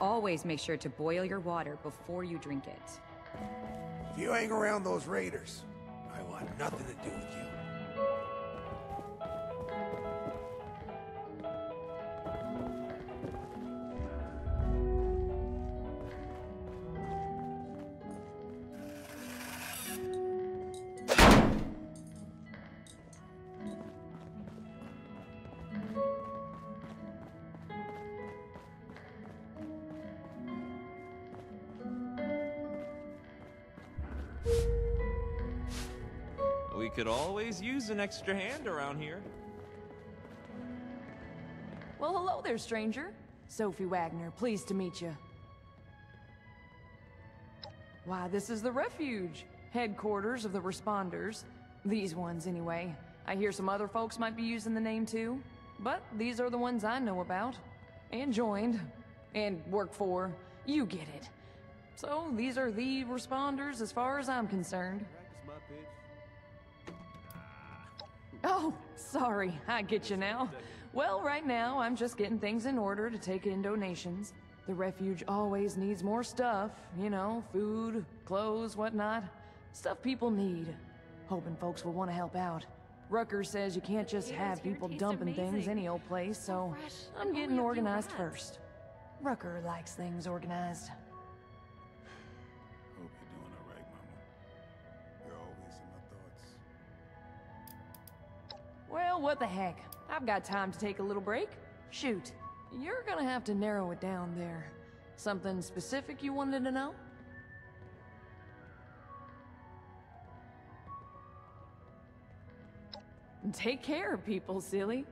always make sure to boil your water before you drink it. If you hang around those raiders, I want nothing to do with you. We could always use an extra hand around here. Well, hello there, stranger. Sophie Wagner, pleased to meet you. Why, this is the Refuge, headquarters of the Responders. These ones, anyway. I hear some other folks might be using the name too, but these are the ones I know about, and joined, and work for. You get it. So, these are the Responders as far as I'm concerned. Oh, sorry, I get you now. Well, right now, I'm just getting things in order to take in donations. The Refuge always needs more stuff, you know, food, clothes, whatnot. Stuff people need. Hoping folks will want to help out. Rucker says you can't just have people dumping things any old place, so I'm getting organized first. Rucker likes things organized. Hope you're doing all right, Mama. You're always in my thoughts. Well, what the heck? I've got time to take a little break. Shoot, you're gonna have to narrow it down there. Something specific you wanted to know? Take care of people, silly.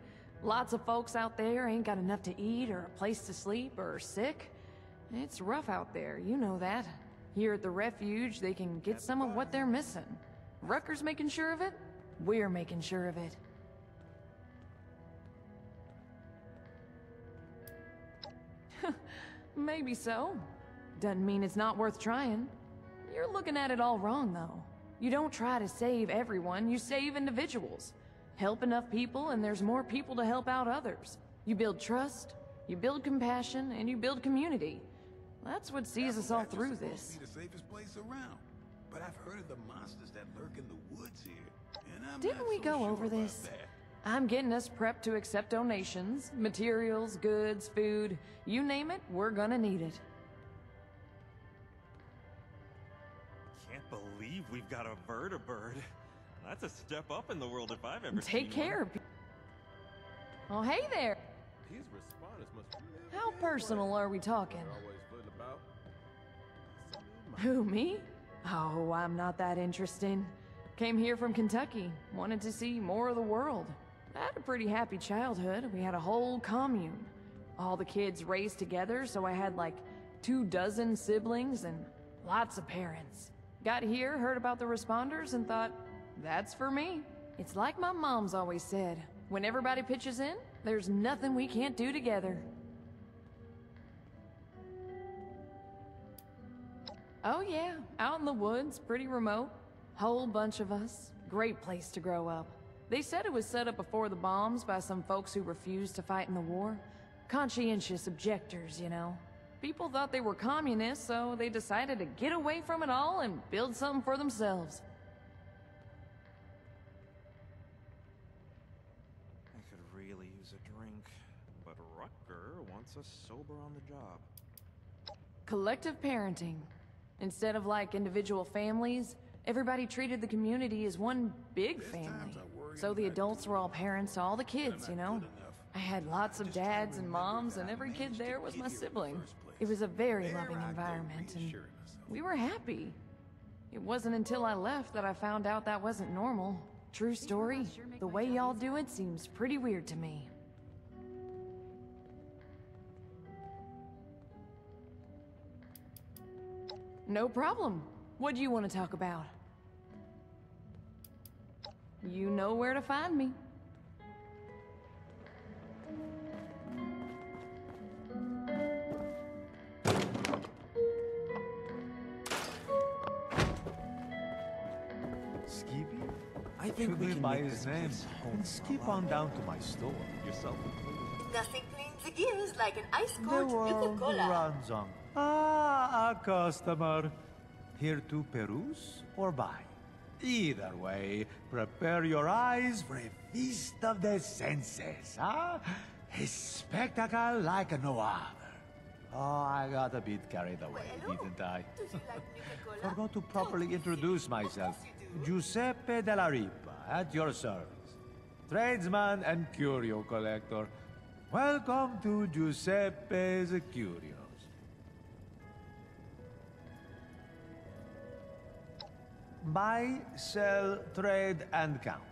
Lots of folks out there ain't got enough to eat or a place to sleep or are sick. It's rough out there, you know that. Here at the Refuge, they can get some of what they're missing. Rucker's making sure of it. We're making sure of it. Maybe so. Doesn't mean it's not worth trying. You're looking at it all wrong, though. You don't try to save everyone, you save individuals. Help enough people and there's more people to help out others. You build trust, you build compassion, and you build community. That's what sees us all through this. Be the safest place around. But I've heard of the monsters that lurk in the woods here. And I'm Didn't not we so go sure over about this? that. I'm getting us prepped to accept donations, materials, goods, food. You name it, we're gonna need it. Can't believe we've got a vertibird. That's a step up in the world if I've ever seen Take care of people. Oh, hey there. His responders must really How personal are we talking? always flirting about. Who, me? Oh, I'm not that interesting. Came here from Kentucky, wanted to see more of the world. I had a pretty happy childhood. We had a whole commune. All the kids raised together, so I had like 24 siblings and lots of parents. Got here, heard about the Responders, and thought, that's for me. It's like my mom's always said, when everybody pitches in, there's nothing we can't do together. Oh yeah, out in the woods, pretty remote. Whole bunch of us. Great place to grow up. They said it was set up before the bombs by some folks who refused to fight in the war. Conscientious objectors, you know. People thought they were communists, so they decided to get away from it all and build something for themselves. I could really use a drink, but Rucker wants us sober on the job. Collective parenting. Instead of like individual families, everybody treated the community as one big family. So the adults were all parents to all the kids, you know? I had lots of dads and moms, and every kid there was my sibling. It was a very loving environment, and we were happy. It wasn't until I left that I found out that wasn't normal. True story, the way y'all do it seems pretty weird to me. No problem. What do you want to talk about? You know where to find me. Skippy? I think we can by make his this name place home and for a skip lot on of down to people. my store, yourself included. Discussing clean the gears like an ice The cold world Coca-Cola. runs on. Ah, a customer. Here to peruse or buy? Either way, prepare your eyes for a feast of the senses, huh? A spectacle like no other. Oh, I got a bit carried away, Hello? didn't I? Do you like Coca-Cola? Forgot to properly Don't be introduce silly. Of myself. course you do. Giuseppe della Ripa, at your service. Tradesman and curio collector. Welcome to Giuseppe's Curios. Buy, sell, trade, and count.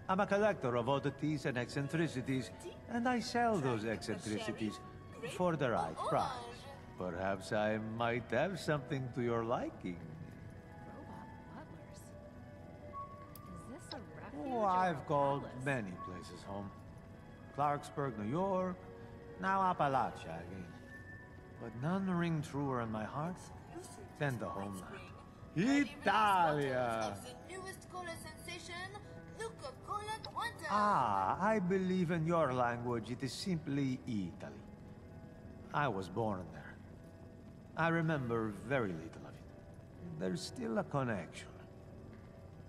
I'm a collector of oddities and eccentricities, and I sell those eccentricities for the right price. Perhaps I might have something to your liking. Robot butlers. Is this a refuge Oh, or I've a called palace? many places home. Clarksburg, New York, now Appalachia again. But none ring truer in my heart than the homeland. Italia! The newest cola sensation, Coca-Cola Quanta. Ah, I believe in your language it is simply Italy. I was born there. I remember very little of it. There's still a connection.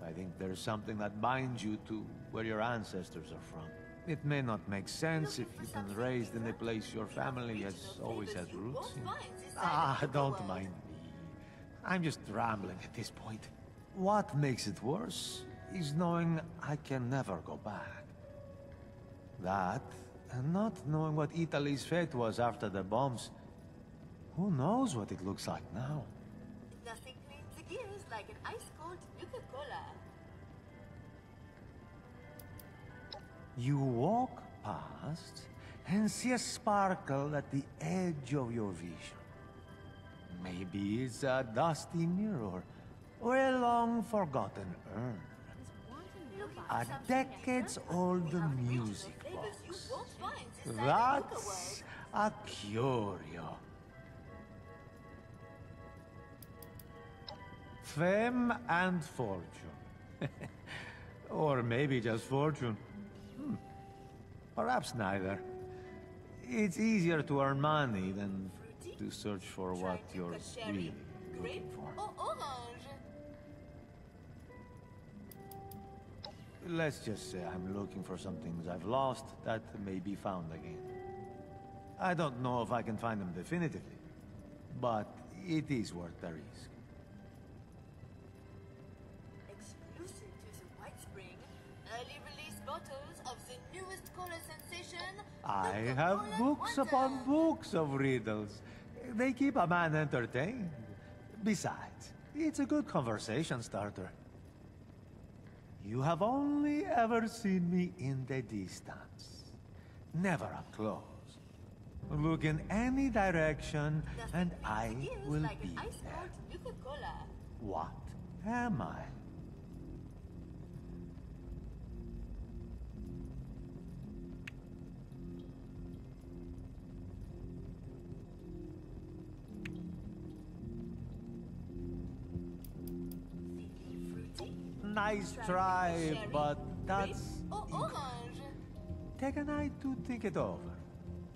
I think there's something that binds you to where your ancestors are from. It may not make sense if you've been raised in a place your family has always had roots in. Ah, don't mind me. I'm just rambling at this point. What makes it worse is knowing I can never go back. That, and not knowing what Italy's fate was after the bombs. Who knows what it looks like now? Nothing cleans the gears like an ice cold Coca-Cola. You walk past and see a sparkle at the edge of your vision. Maybe it's a dusty mirror or a long-forgotten urn. A decades-old music box. That's a curio. Fame and fortune. Or maybe just fortune. Perhaps neither. It's easier to earn money than to search for what you're really looking for. Or orange. Let's just say I'm looking for some things I've lost that may be found again. I don't know if I can find them definitively, but it is worth the risk. Exclusive to the White Spring, early release bottles of the newest cola sensation. I have Coca-Cola books Quanta. upon books of riddles. They keep a man entertained. Besides, it's a good conversation starter. You have only ever seen me in the distance, never up close. Look in any direction, and I will like be an ice there. cold Coca-Cola. What am I? Nice try, but that's... Or orange. Take a night to think it over.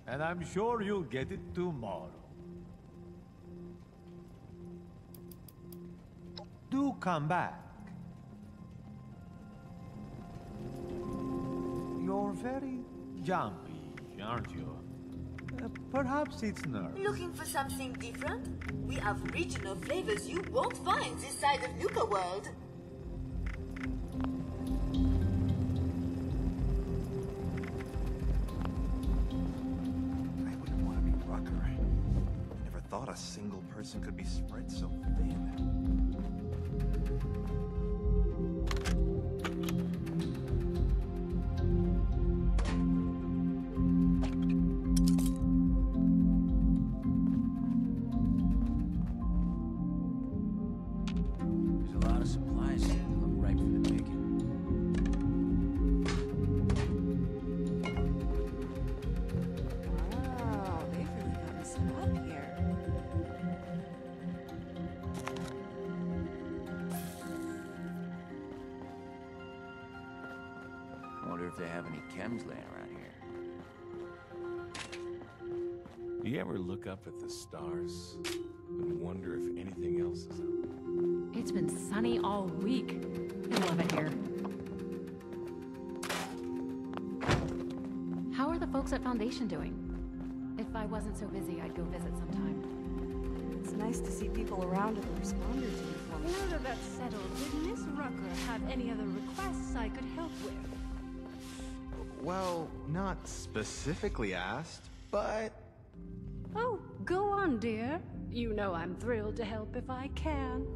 And I'm sure you'll get it tomorrow. Do come back. You're very jumpy, aren't you? Perhaps it's nerves. Looking for something different? We have regional flavors you won't find this side of Nuka World. I wouldn't want to be Rucker. I never thought a single person could be spread so thin. There's a lot of supplies here that look ripe for the picking. Oh, they've really got me set up here. I wonder if they have any chems laying around here. You ever look up at the stars and wonder if anything else is up? It's been sunny all week. I love it here. How are the folks at Foundation doing? If I wasn't so busy, I'd go visit sometime. It's nice to see people around in the responders uniform. Now that that's settled, did Miss Rucker have any other requests I could help with? Well, not specifically asked, but... Oh, go on, dear. You know I'm thrilled to help if I can.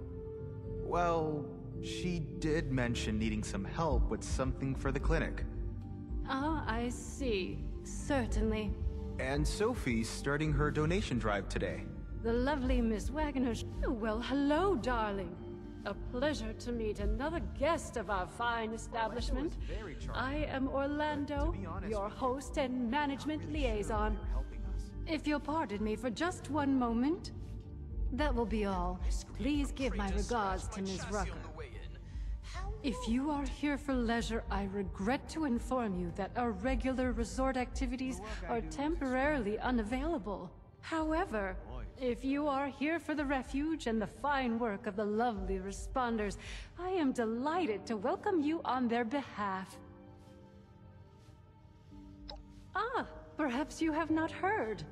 Well, she did mention needing some help with something for the clinic. Ah, I see. Certainly. And Sophie's starting her donation drive today. The lovely Miss Wagner. Oh, well, hello, darling. A pleasure to meet another guest of our fine establishment. I am Orlando, your host and management liaison. If you'll pardon me for just one moment, that will be all. Please give my regards to Ms. Rucker. If you are here for leisure, I regret to inform you that our regular resort activities are temporarily unavailable. However, if you are here for the refuge and the fine work of the lovely responders, I am delighted to welcome you on their behalf. Ah, perhaps you have not heard.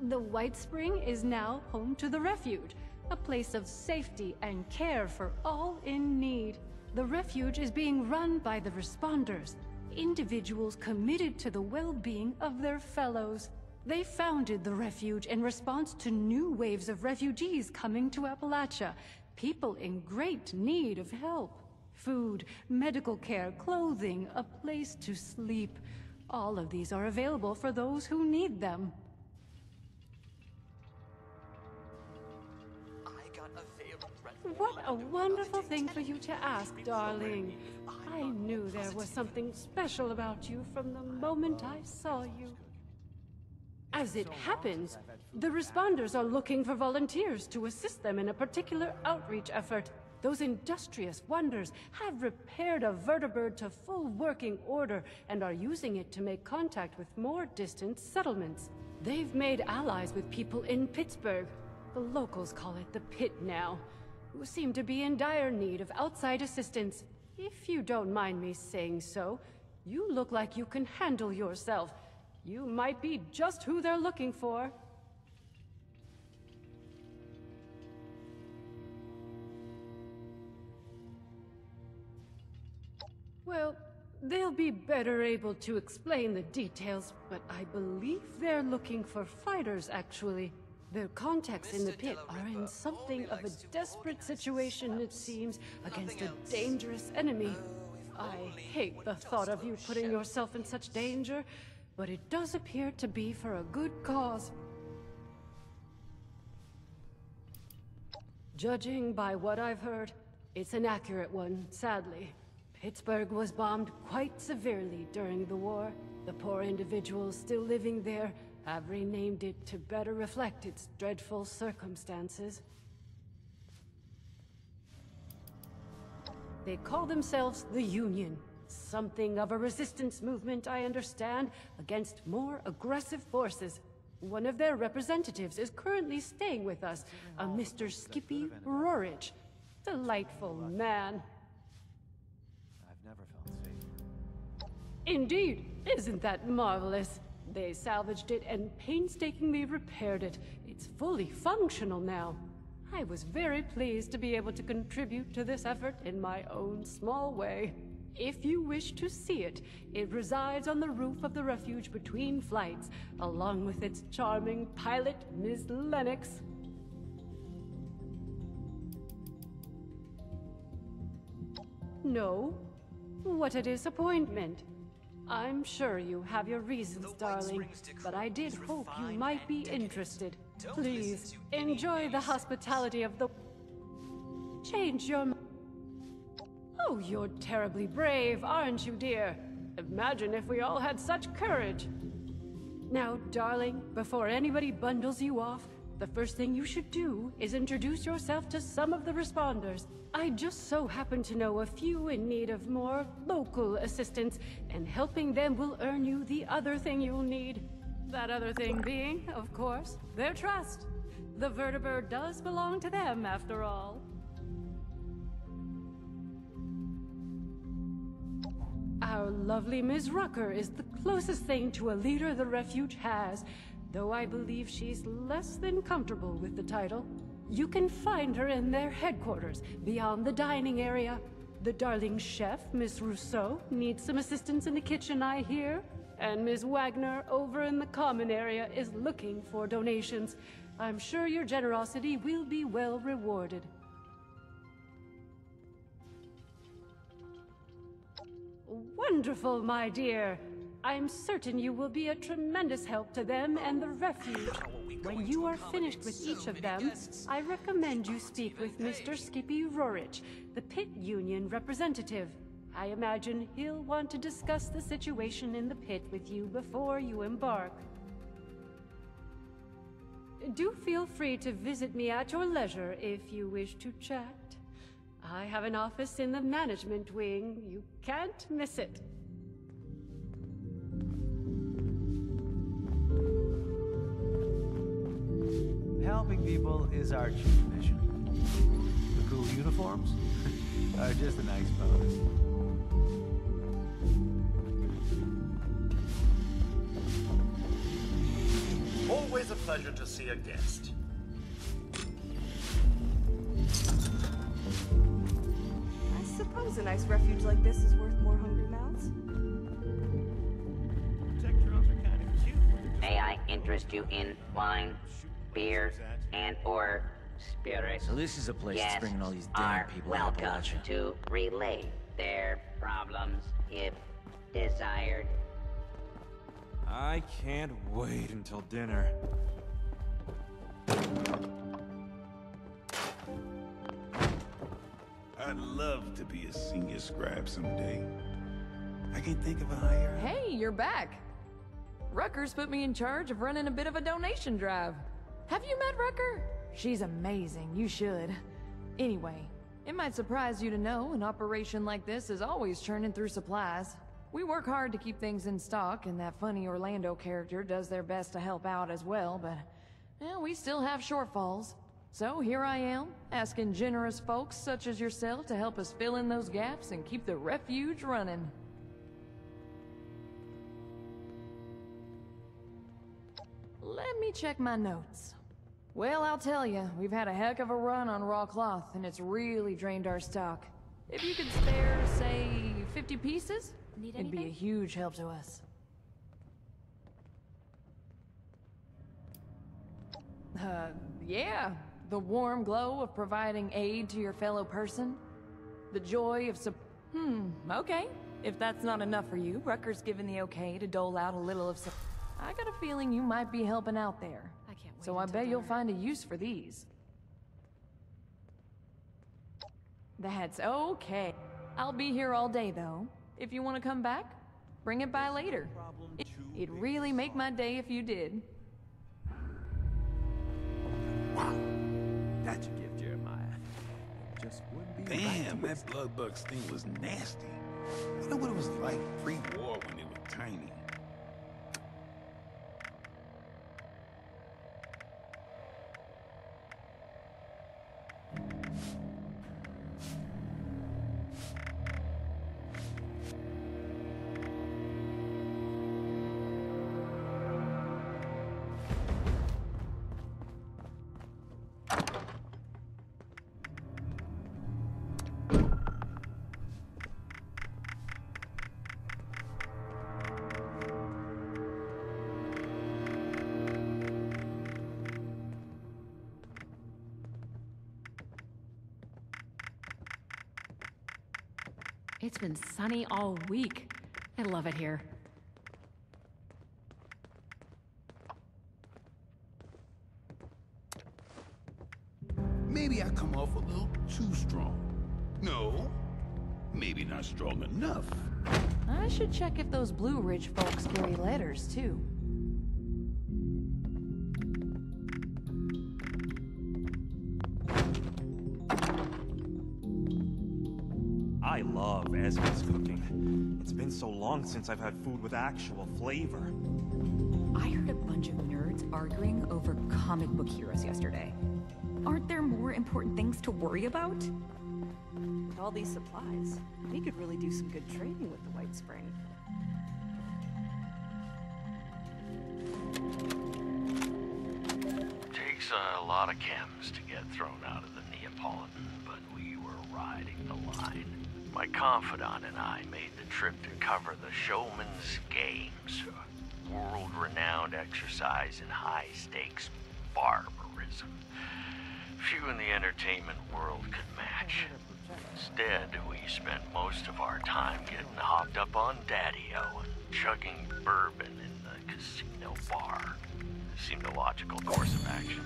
The White Spring is now home to the refuge, a place of safety and care for all in need. The refuge is being run by the responders, individuals committed to the well-being of their fellows. They founded the refuge in response to new waves of refugees coming to Appalachia, people in great need of help. Food, medical care, clothing, a place to sleep. All of these are available for those who need them. What a wonderful thing for you to ask, darling. I knew there was something special about you from the moment I saw you. As it happens, the responders are looking for volunteers to assist them in a particular outreach effort. Those industrious wonders have repaired a vertibird to full working order and are using it to make contact with more distant settlements. They've made allies with people in Pittsburgh. The locals call it the Pit now, who seem to be in dire need of outside assistance. If you don't mind me saying so, you look like you can handle yourself. You might be just who they're looking for. Well, they'll be better able to explain the details, but I believe they're looking for fighters, actually. Their contacts in the Pit are in something of a desperate situation, it seems, against a dangerous enemy. I hate the thought of you putting yourself in such danger, but it does appear to be for a good cause. Judging by what I've heard, it's an accurate one, sadly. Pittsburgh was bombed quite severely during the war. The poor individuals still living there have renamed it to better reflect its dreadful circumstances. They call themselves the Union. Something of a resistance movement, I understand, against more aggressive forces. One of their representatives is currently staying with us, a Mr. Skippy Rorich. Delightful man. I've never felt safe. Indeed, isn't that marvelous? They salvaged it and painstakingly repaired it. It's fully functional now. I was very pleased to be able to contribute to this effort in my own small way. If you wish to see it, it resides on the roof of the refuge between flights, along with its charming pilot, Miss Lennox. No? What a disappointment. I'm sure you have your reasons, darling, but I did hope you might be interested. Please, enjoy the hospitality of the... Change your... Oh, you're terribly brave, aren't you, dear? Imagine if we all had such courage. Now, darling, before anybody bundles you off, the first thing you should do is introduce yourself to some of the responders. I just so happen to know a few in need of more local assistance, and helping them will earn you the other thing you'll need. That other thing being, of course, their trust. The vertibird does belong to them, after all. Our lovely Ms. Rucker is the closest thing to a leader the refuge has, though I believe she's less than comfortable with the title. You can find her in their headquarters, beyond the dining area. The darling chef, Miss Rousseau, needs some assistance in the kitchen, I hear. And Ms. Wagner, over in the common area, is looking for donations. I'm sure your generosity will be well rewarded. Wonderful, my dear. I'm certain you will be a tremendous help to them and the refuge. When you are finished with each of them, I recommend you speak with Mr. Skippy Rorich, the pit union representative. I imagine he'll want to discuss the situation in the pit with you before you embark. Do feel free to visit me at your leisure if you wish to chat. I have an office in the management wing. You can't miss it. Helping people is our chief mission. The cool uniforms are just a nice bonus. Always a pleasure to see a guest. I suppose a nice refuge like this is worth more hungry mouths. May I interest you in wine, beer, and or spirits? So this is a place that's bringing all these damn are people welcome out to to relay their problems if desired. I can't wait until dinner. I'd love to be a senior scribe someday. I can think of a higher. Hey, you're back. Rucker's put me in charge of running a bit of a donation drive. Have you met Rucker? She's amazing, you should. Anyway, it might surprise you to know an operation like this is always churning through supplies. We work hard to keep things in stock, and that funny Orlando character does their best to help out as well, but well, we still have shortfalls. So here I am, asking generous folks such as yourself to help us fill in those gaps and keep the refuge running. Let me check my notes. Well, I'll tell you, we've had a heck of a run on raw cloth, and it's really drained our stock. If you could spare, say, 50 pieces, it'd be a huge help to us. Yeah. The warm glow of providing aid to your fellow person. The joy of okay. If that's not enough for you, Rucker's given the okay to dole out a little of I got a feeling you might be helping out there. I can't wait. So I bet you'll find a use for these. That's okay. I'll be here all day, though. If you want to come back, bring it by later. It'd really make my day if you did. Wow. That's a gift, Jeremiah. Just would be Damn, that blood bug sting was nasty. I wonder what it was like pre-war when they were tiny. It's been sunny all week. I love it here. Maybe I come off a little too strong. No, maybe not strong enough. I should check if those Blue Ridge folks carry letters, too. I love Esme's cooking. It's been so long since I've had food with actual flavor. I heard a bunch of nerds arguing over comic book heroes yesterday. Aren't there more important things to worry about? With all these supplies, we could really do some good trading with the White Spring. Takes a lot of chems to get thrown out of the Neapolitan, but we were riding the line. My confidant and I made the trip to cover the Showman's Games, a world-renowned exercise in high-stakes barbarism. Few in the entertainment world could match. Instead, we spent most of our time getting hopped up on Daddy-O and chugging bourbon in the casino bar. Seemed a logical course of action.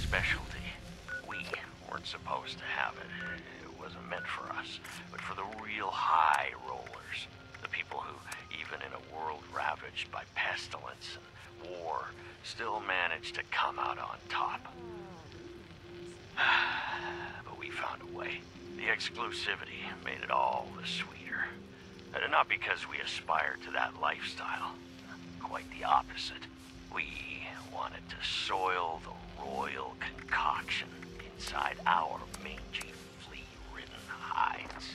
Specialty. We weren't supposed to have it. It wasn't meant for us, but for the real high rollers. The people who, even in a world ravaged by pestilence and war, still managed to come out on top. But we found a way. The exclusivity made it all the sweeter. Not because we aspired to that lifestyle. Quite the opposite. We wanted to soil the royal concoction inside our mangy, flea-ridden hides.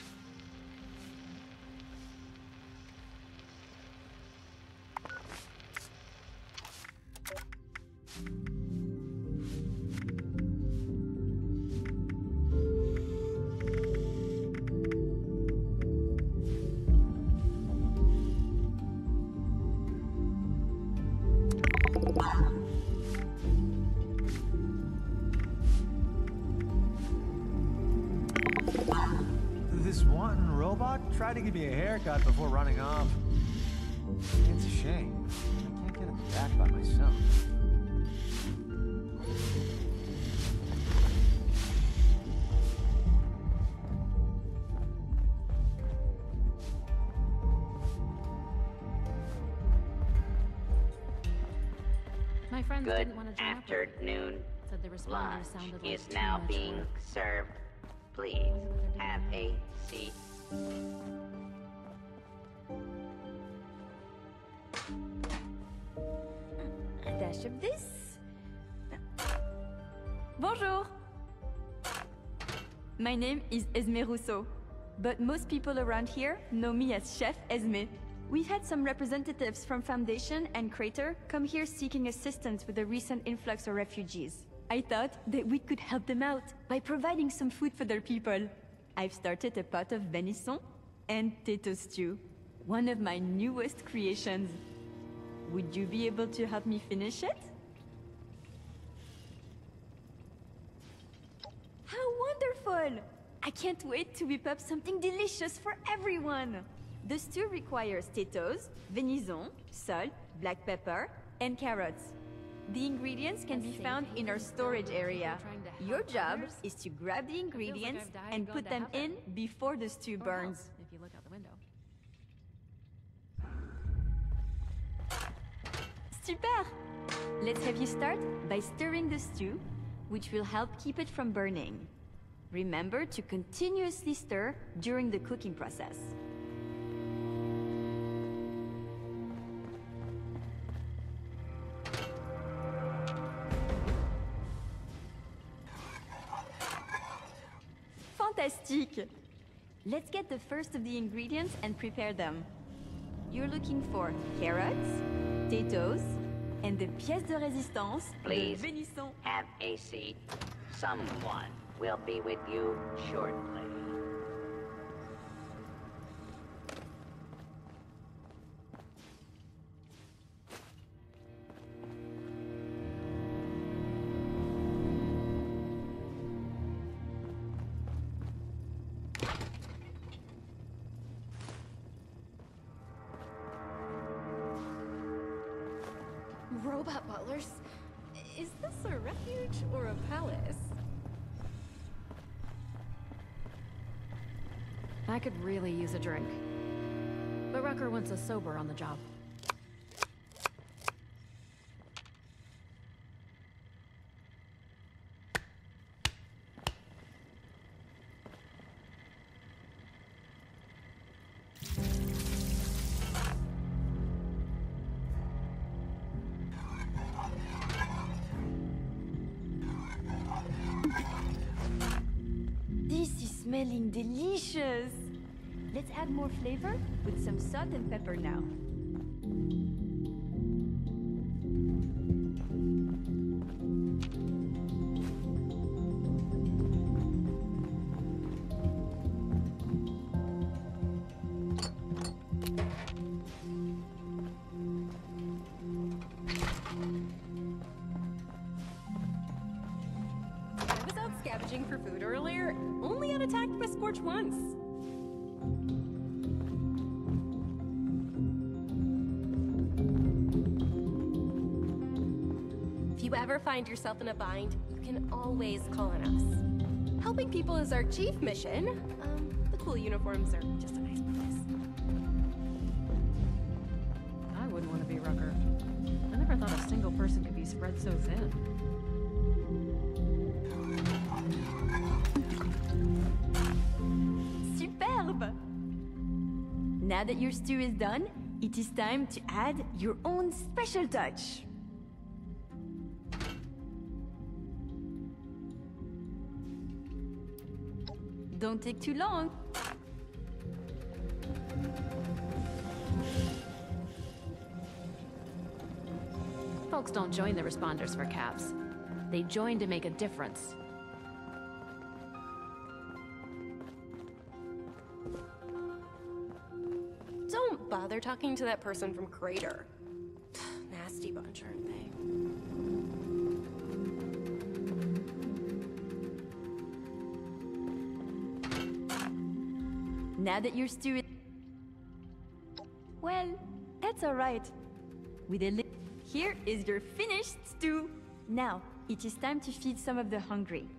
This one robot tried to give me a haircut before running off. It's a shame. I can't get him back by myself. My friends Good didn't want to join up with me. afternoon. Said the responders Lunch sounded like is too now much being work. served. Please have a seat. A dash of this. Bonjour. My name is Esme Rousseau, but most people around here know me as Chef Esme. We've had some representatives from Foundation and Crater come here seeking assistance with the recent influx of refugees. I thought that we could help them out by providing some food for their people. I've started a pot of venison and potato stew, one of my newest creations. Would you be able to help me finish it? How wonderful! I can't wait to whip up something delicious for everyone! The stew requires potatoes, venison, salt, black pepper, and carrots. The ingredients can be found in our storage area. Your job is to grab the ingredients and put them in before the stew burns. If you look out the window. Super! Let's have you start by stirring the stew, which will help keep it from burning. Remember to continuously stir during the cooking process. Fantastique! Let's get the first of the ingredients and prepare them. You're looking for carrots, potatoes, and the pièce de résistance, Please le venison. have a seat. Someone will be with you shortly. Robot butlers? Is this a refuge or a palace? I could really use a drink. But Rucker wants us sober on the job. This is smelling delicious. Let's add more flavor with some salt and pepper now. I was out scavenging for food earlier, only got attacked by Scorch once. If you ever find yourself in a bind, you can always call on us. Helping people is our chief mission. The cool uniforms are just a nice bonus. I wouldn't want to be Rucker. I never thought a single person could be spread so thin. Superbe! Now that your stew is done, it is time to add your own special touch. Don't take too long. Folks don't join the responders for caps. They join to make a difference. Don't bother talking to that person from Crater. Nasty bunch, aren't they? Now that your stew is... Well, that's alright. With a li... Here is your finished stew. Now, it is time to feed some of the hungry.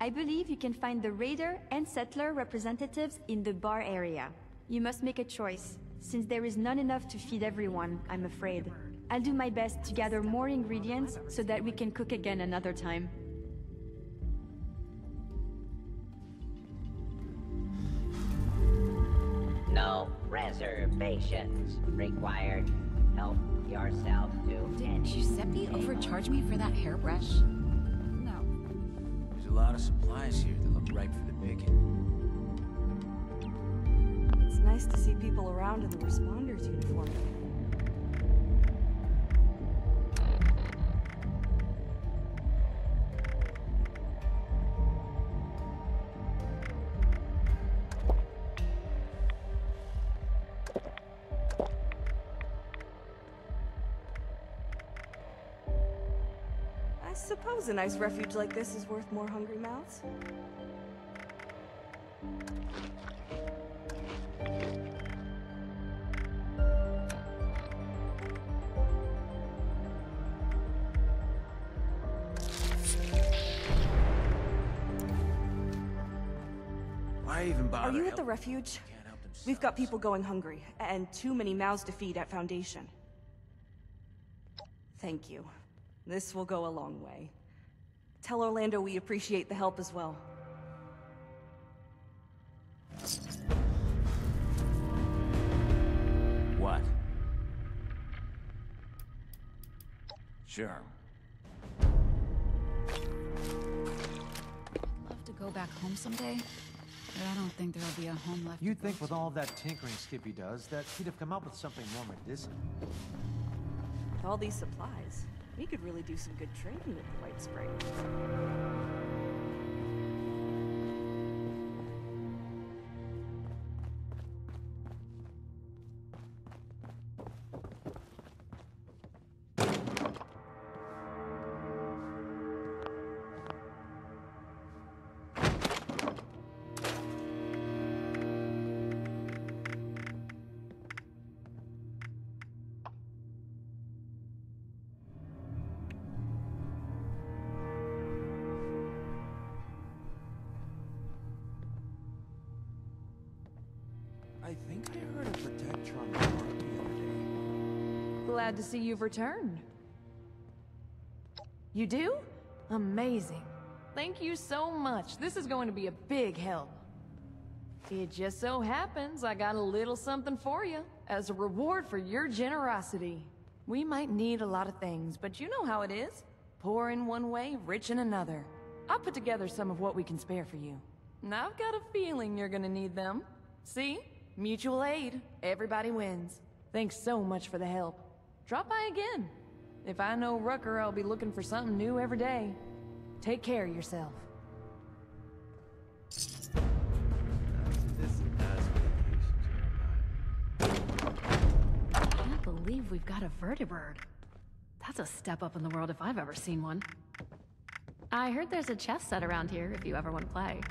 I believe you can find the Raider and Settler representatives in the bar area. You must make a choice, since there is not enough to feed everyone, I'm afraid. I'll do my best to gather more ingredients so that we can cook again another time. No reservations required. Help yourself to Did Giuseppe overcharge me for that hairbrush? No. There's a lot of supplies here that look ripe for the picking. It's nice to see people around in the responders uniform. I suppose a nice refuge like this is worth more hungry mouths. Why even bother? Are you at the refuge? We've got people going hungry, and too many mouths to feed at Foundation. Thank you. This will go a long way. Tell Orlando we appreciate the help as well. What? Sure. Love to go back home someday, but I don't think there'll be a home left. You'd think with all that tinkering Skippy does, that he'd have come up with something more medicinal. With all these supplies, we could really do some good trading with the White Spring. I think I heard a Protectron the other day. Glad to see you've returned. You do? Amazing. Thank you so much. This is going to be a big help. It just so happens I got a little something for you as a reward for your generosity. We might need a lot of things, but you know how it is. Poor in one way, rich in another. I put together some of what we can spare for you. And I've got a feeling you're gonna need them. See? Mutual aid. Everybody wins. Thanks so much for the help. Drop by again. If I know Rucker, I'll be looking for something new every day. Take care of yourself. I can't believe we've got a vertibird. That's a step up in the world if I've ever seen one. I heard there's a chess set around here if you ever want to play.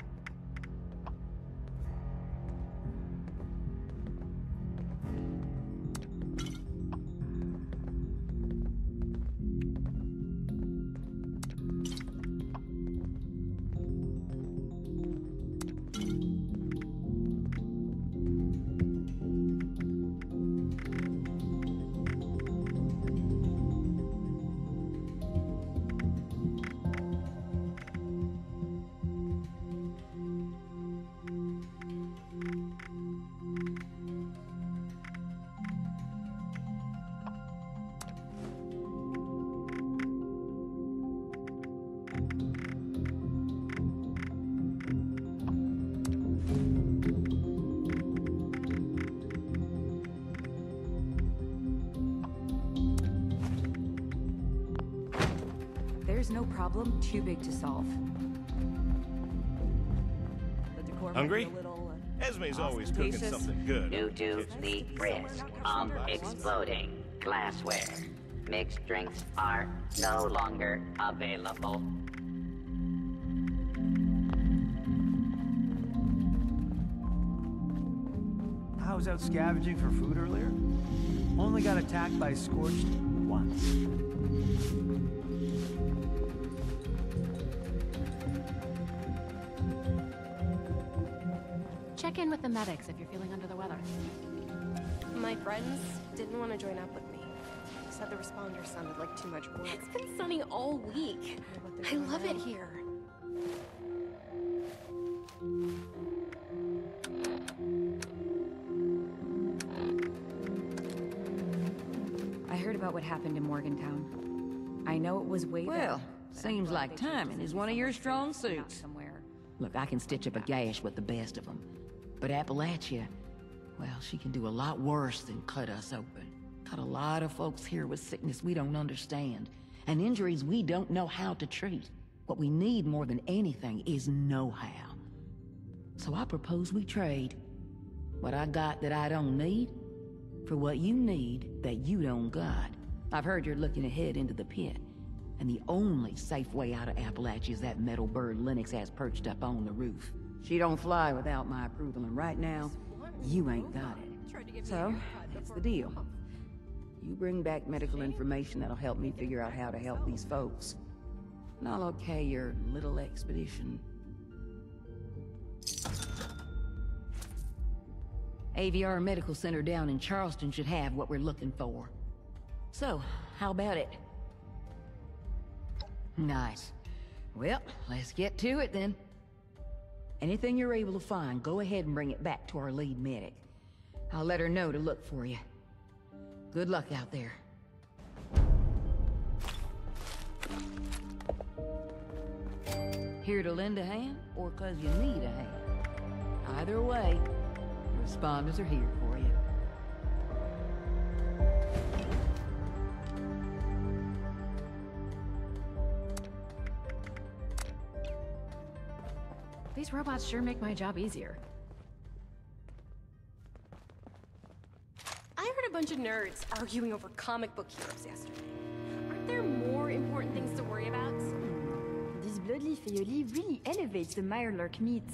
There's no problem too big to solve. Hungry? Esme's always cooking something good. Due to the risk of exploding glassware, mixed drinks are no longer available. I was out scavenging for food earlier. Only got attacked by Scorched once. Check in with the medics if you're feeling under the weather. My friends didn't want to join up with me. Said the responders sounded like too much work. It's been sunny all week. I love it here. I heard about what happened in Morgantown. I know it was way back. Well, seems like timing is one of your strong suits. Look, I can stitch up a gash with the best of them. But Appalachia, well, she can do a lot worse than cut us open. Got a lot of folks here with sickness we don't understand, and injuries we don't know how to treat. What we need more than anything is know-how. So I propose we trade. What I got that I don't need, for what you need that you don't got. I've heard you're looking ahead into the pit, and the only safe way out of Appalachia is that metal bird Lennox has perched up on the roof. She don't fly without my approval, and right now, you ain't got it. So, that's the deal. You bring back medical information that'll help me figure out how to help these folks. And I'll okay your little expedition. AVR Medical Center down in Charleston should have what we're looking for. So, how about it? Nice. Well, let's get to it then. Anything you're able to find, go ahead and bring it back to our lead medic. I'll let her know to look for you. Good luck out there. Here to lend a hand, or 'cause you need a hand? Either way, responders are here for you. These robots sure make my job easier. I heard a bunch of nerds arguing over comic book heroes yesterday. Aren't there more important things to worry about? This bloodleaf aioli really elevates the Mirelurk meat.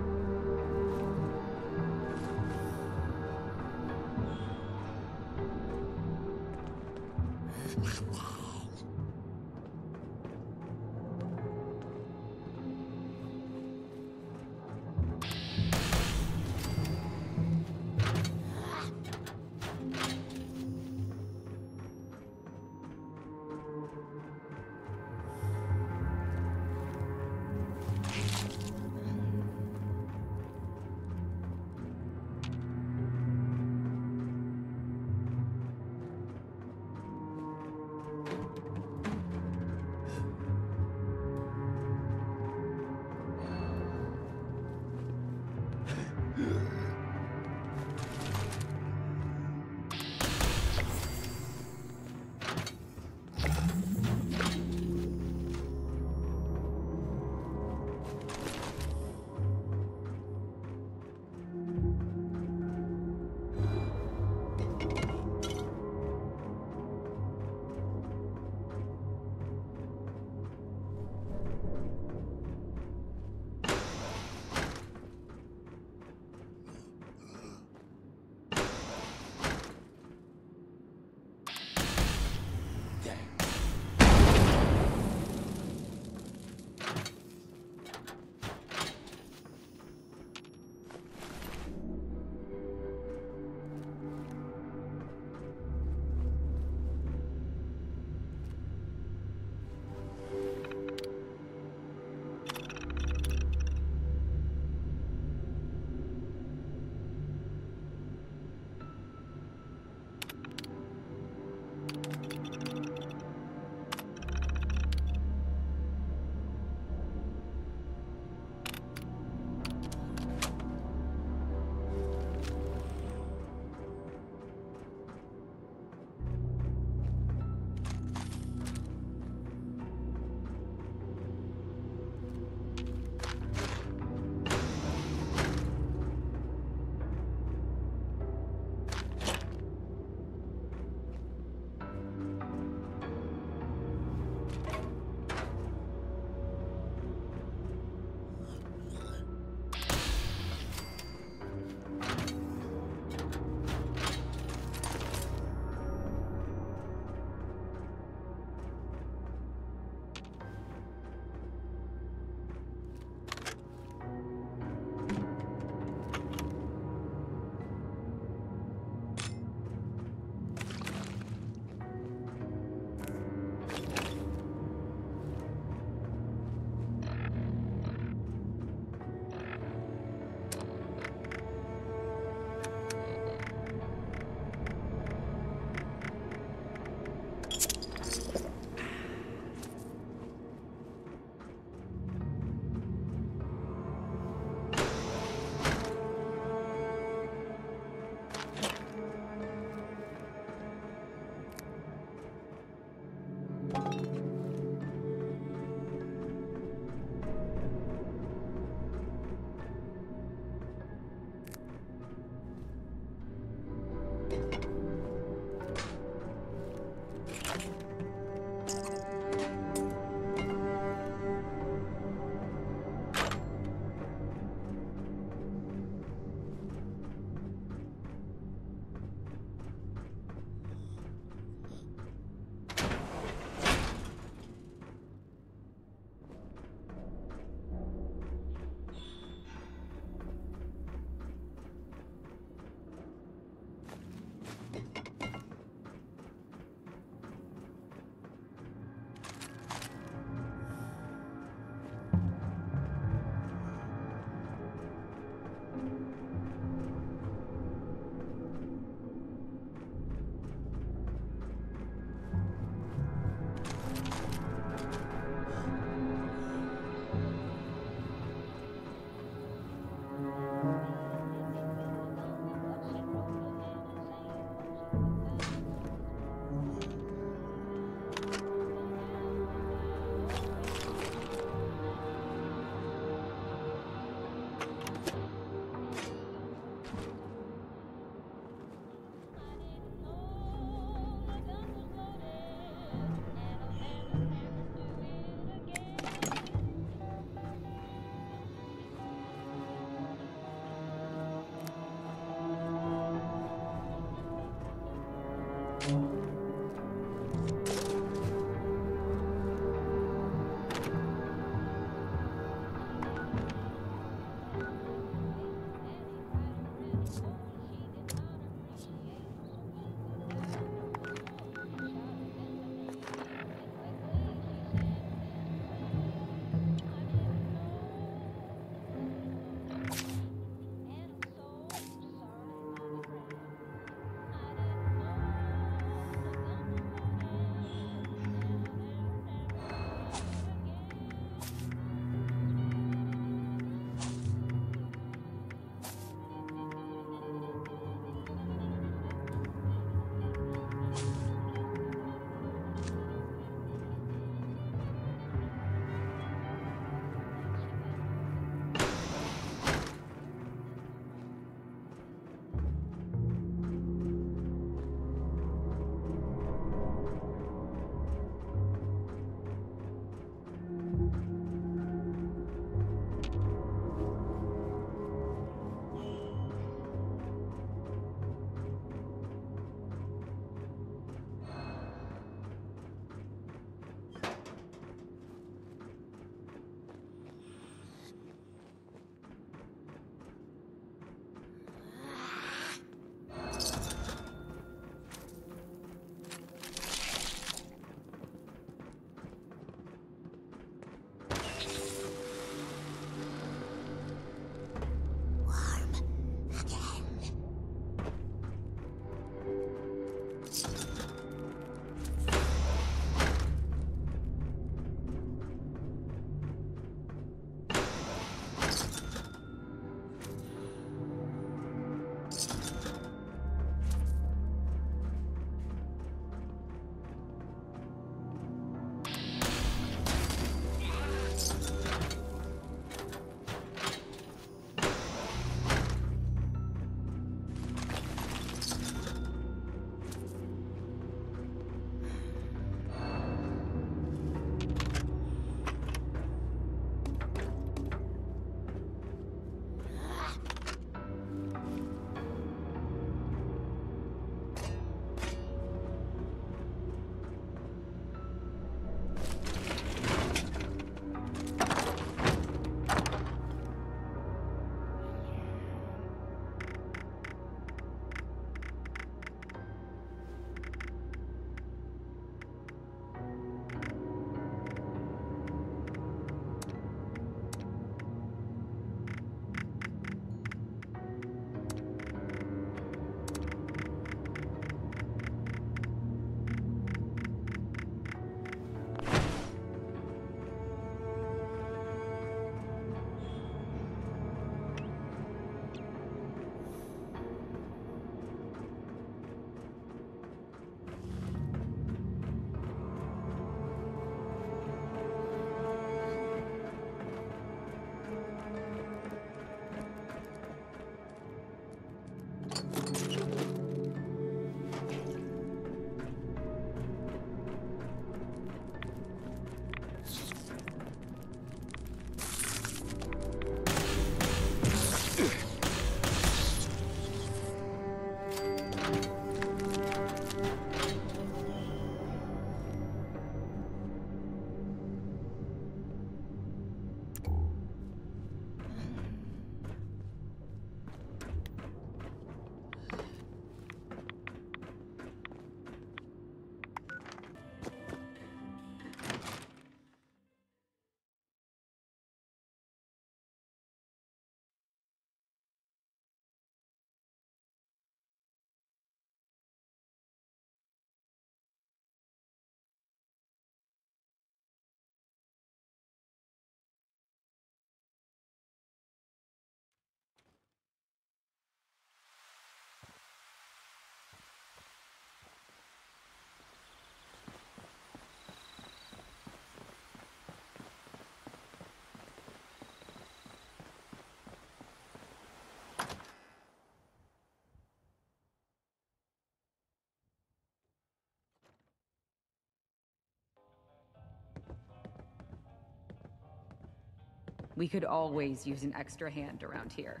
We could always use an extra hand around here.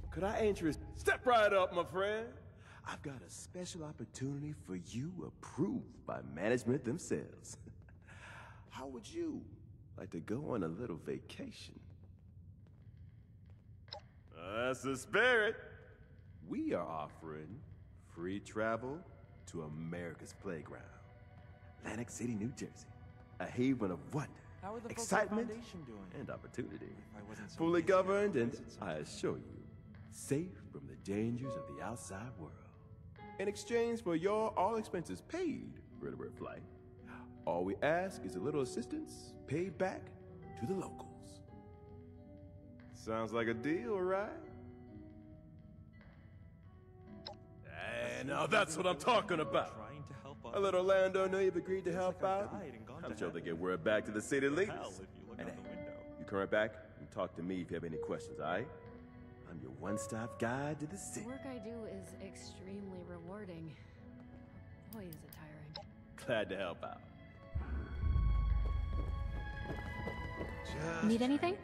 Could I interest? Step right up, my friend. I've got a special opportunity for you approved by management themselves. How would you like to go on a little vacation? That's the spirit. We are offering free travel to America's playground. Atlantic City, New Jersey. A haven of wonder, How are the excitement, folks at Foundation doing? and opportunity. If I wasn't so Fully busy, governed and, visits. I assure you, safe from the dangers of the outside world. In exchange for your all expenses paid vertebrate flight, all we ask is a little assistance paid back to the locals. Sounds like a deal, right? And now that's what I'm talking about. Trying to help A little landowner you've agreed to help out. I'm sure they get word back to the city leaders. Hell, if you look out the window. You come right back and talk to me if you have any questions, all right? I'm your one-stop guide to the The city. work I do is extremely rewarding. Boy, is it tiring. Glad to help out. Need anything?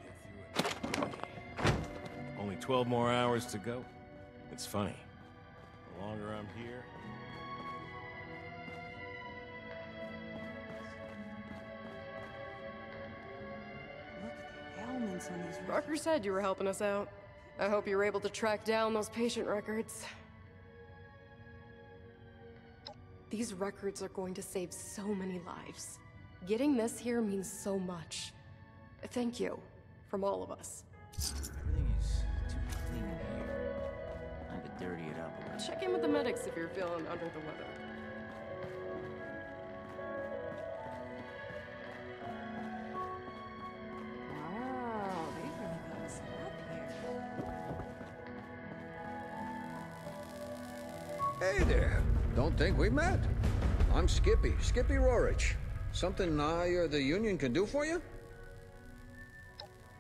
Only 12 more hours to go. It's funny. The longer I'm here... Ailments on these Rucker said you were helping us out. I hope you were able to track down those patient records. These records are going to save so many lives. Getting this here means so much. Thank you, from all of us. Everything is too clean in here. I could dirty it up a little. Check in with the medics if you're feeling under the weather. Wow, they really got us up here. Hey there. Don't think we met. I'm Skippy Rorich. Something I or the Union can do for you?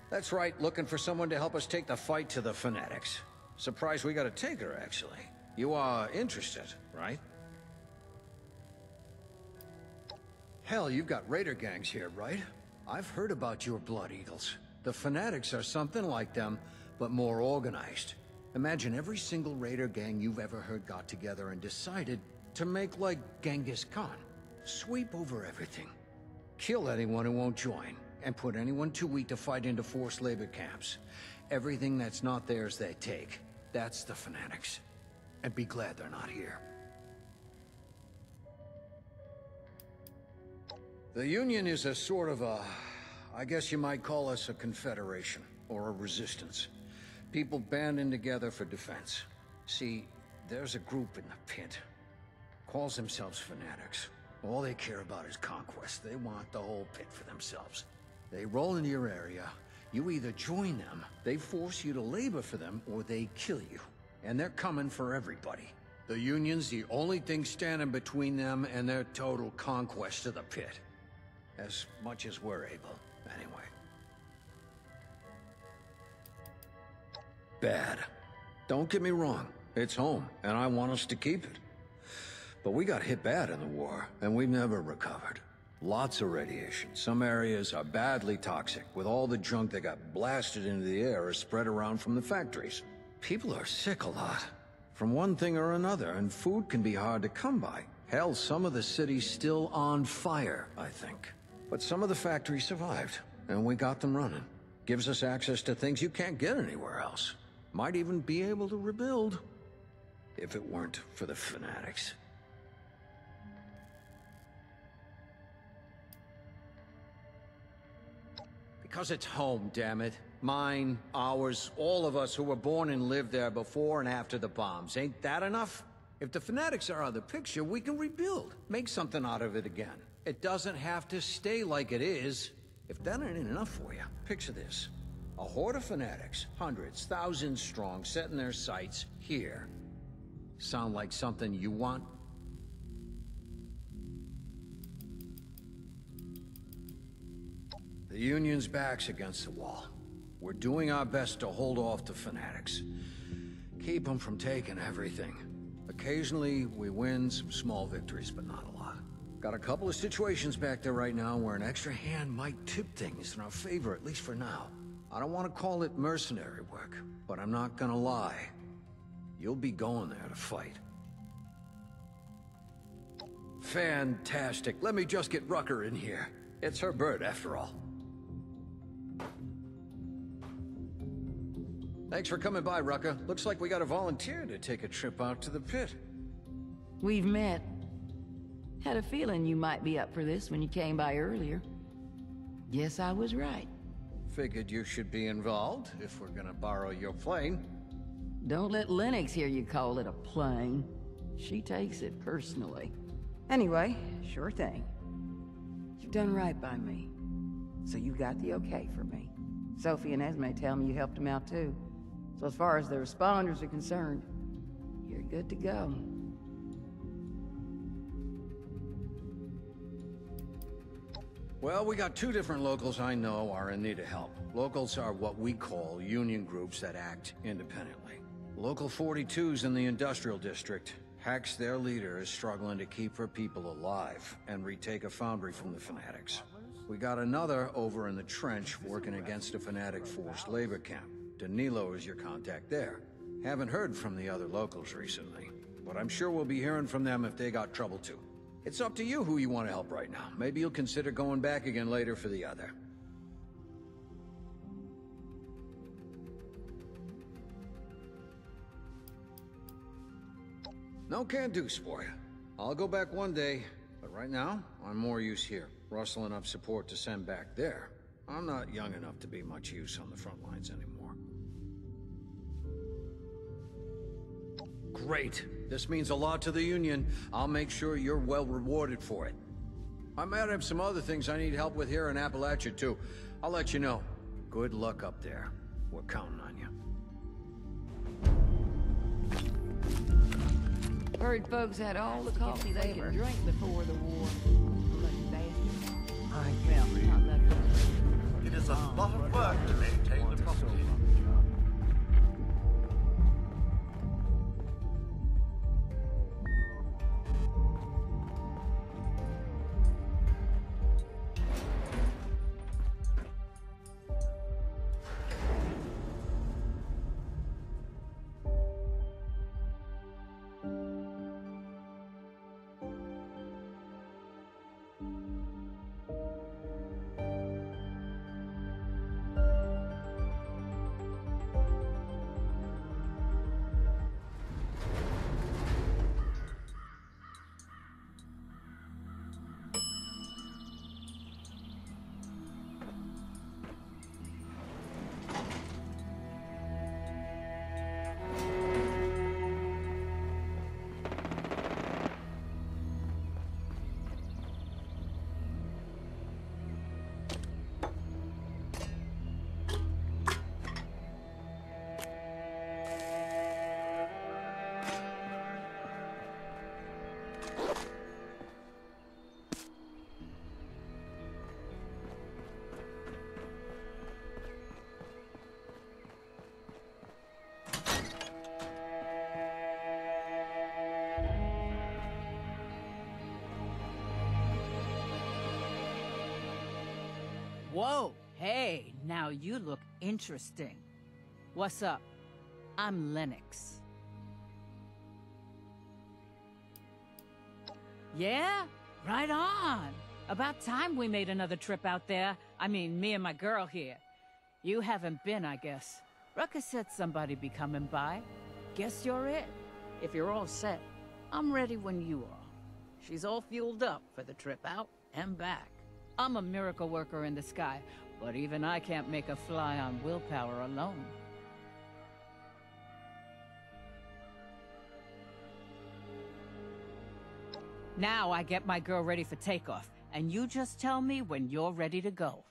That's right, looking for someone to help us take the fight to the Fanatics. Surprised we got a taker, actually. You are interested, right? Hell, you've got raider gangs here, right? I've heard about your Blood Eagles. The Fanatics are something like them, but more organized. Imagine every single raider gang you've ever heard got together and decided to make like Genghis Khan. Sweep over everything. Kill anyone who won't join, and put anyone too weak to fight into forced labor camps. Everything that's not theirs they take. That's the Fanatics. And be glad they're not here. The Union is a sort of a... I guess you might call us a confederation, or a resistance. People banding together for defense. See, there's a group in the pit. Calls themselves Fanatics. All they care about is conquest. They want the whole pit for themselves. They roll into your area, you either join them, they force you to labor for them, or they kill you. And they're coming for everybody. The Union's the only thing standing between them and their total conquest of the pit. As much as we're able, anyway. Bad. Don't get me wrong, it's home, and I want us to keep it. But we got hit bad in the war, and we've never recovered. Lots of radiation. Some areas are badly toxic, with all the junk that got blasted into the air or spread around from the factories. People are sick a lot, from one thing or another, and food can be hard to come by. Hell, some of the city's still on fire, I think. But some of the factories survived, and we got them running. Gives us access to things you can't get anywhere else. Might even be able to rebuild, if it weren't for the Fanatics. Because it's home, damn it. Mine, ours, all of us who were born and lived there before and after the bombs. Ain't that enough? If the Fanatics are out of the picture, we can rebuild. Make something out of it again. It doesn't have to stay like it is. If that ain't enough for you, picture this. A horde of Fanatics, hundreds, thousands strong, setting their sights here. Sound like something you want? The Union's back's against the wall. We're doing our best to hold off the Fanatics. Keep them from taking everything. Occasionally, we win some small victories, but not a lot. Got a couple of situations back there right now where an extra hand might tip things in our favor, at least for now. I don't want to call it mercenary work, but I'm not gonna lie. You'll be going there to fight. Fantastic. Let me just get Rucker in here. It's her bird, after all. Thanks for coming by, Rucker. Looks like we got a volunteer to take a trip out to the pit. We've met. Had a feeling you might be up for this when you came by earlier. Guess I was right. Figured you should be involved, if we're gonna borrow your plane. Don't let Lennox hear you call it a plane. She takes it personally. Anyway, sure thing. You've done right by me. So you got the okay for me. Sophie and Esme tell me you helped them out too. So as far as the responders are concerned, you're good to go. Well, we got two different locals I know are in need of help. Locals are what we call union groups that act independently. Local 42's in the industrial district. Hex, their leader, is struggling to keep her people alive and retake a foundry from the fanatics. We got another over in the trench working against a fanatic forced labor camp. Danilo is your contact there. Haven't heard from the other locals recently, but I'm sure we'll be hearing from them if they got trouble too. It's up to you who you want to help right now. Maybe you'll consider going back again later for the other. No can-do, sport. I'll go back one day, but right now, I'm more use here, rustling up support to send back there. I'm not young enough to be much use on the front lines anymore. Great. This means a lot to the Union. I'll make sure you're well rewarded for it. I might have some other things I need help with here in Appalachia, too. I'll let you know. Good luck up there. We're counting on you. Heard folks had all the coffee they could drink before the war. It is a lot of work to maintain the property. Whoa, hey, now you look interesting. What's up? I'm Lennox. Yeah? Right on. About time we made another trip out there. I mean, me and my girl here. You haven't been, I guess. Rucka said somebody'd be coming by. Guess you're it. If you're all set, I'm ready when you are. She's all fueled up for the trip out and back. I'm a miracle worker in the sky, but even I can't make a fly on willpower alone. Now I get my girl ready for takeoff, and you just tell me when you're ready to go.